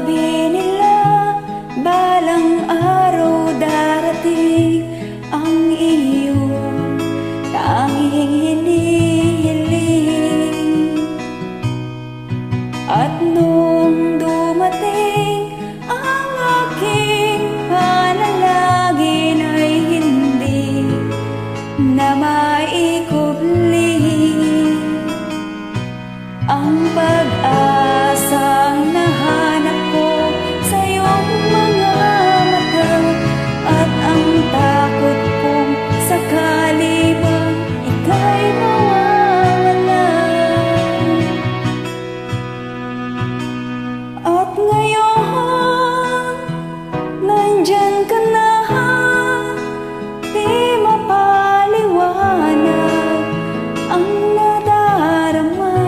Sabi nila, balang araw darating ang iyong tanging hinihiling. At nung dumating ang aking panalangin ay hindi na maikubli ang pag-asang nahanap ko sa iyong mga mata, at ang takot kong sakali bang ika'y mawawala. At ngayon, nandyan ka na, di mapaliwanag ang nadarama.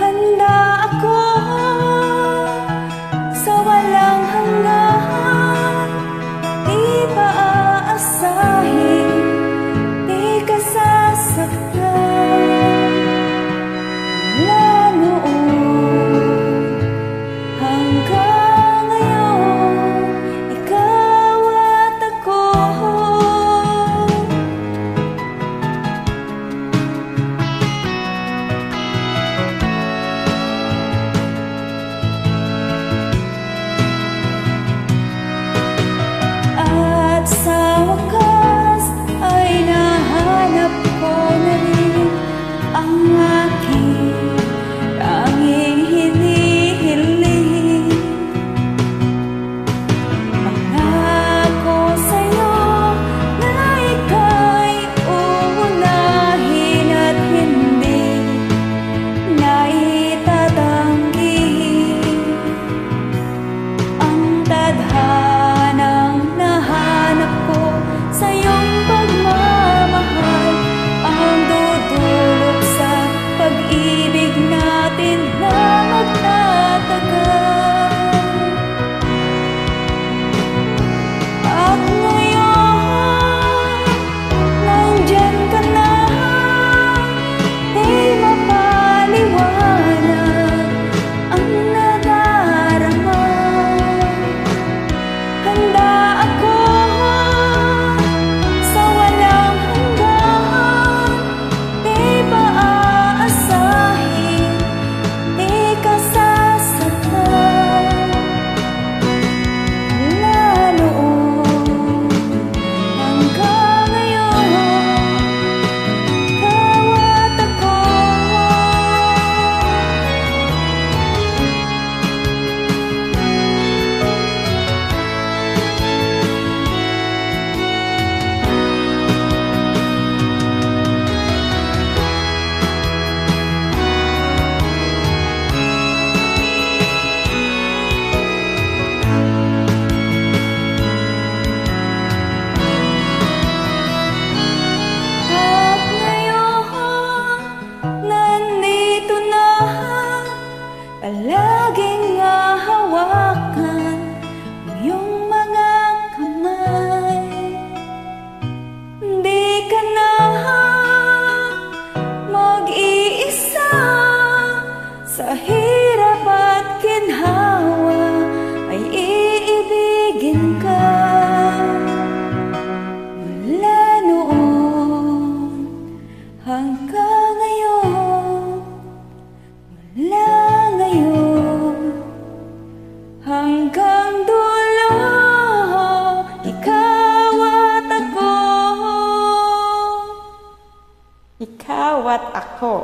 Handa ako sa walang hanggan, di pa aasahin, di ka sasaktan. Mula noon hanggang ngayon, ikaw at ako. At sa wakas ay nahanap ko na rin ang aking tanging hinihiling. Pangako sa'yo na ika'y uunahin at hindi na itatanggi ang tadhanang nahanap ko sa iyong pagmamahal, ang dudulot sa pag-ibig natin na magtatagal. At ngayon, nandyan ka na, di mapaliwanag ang nadarama. Handa ako sa walang hanggan, di pa aasahin, di ka sasaktan. Mula noon hanggang ngayon, ikaw at ako. At ngayon, nandito na, palaging hahawakan ang iyong mga kamay. Di ka na mag-iisa, sa hirap at ginhawa ay iibigin ka. Mula noon hanggang ngayon, mula ngayon hanggang dulo, ikaw at ako. Ikaw at ako.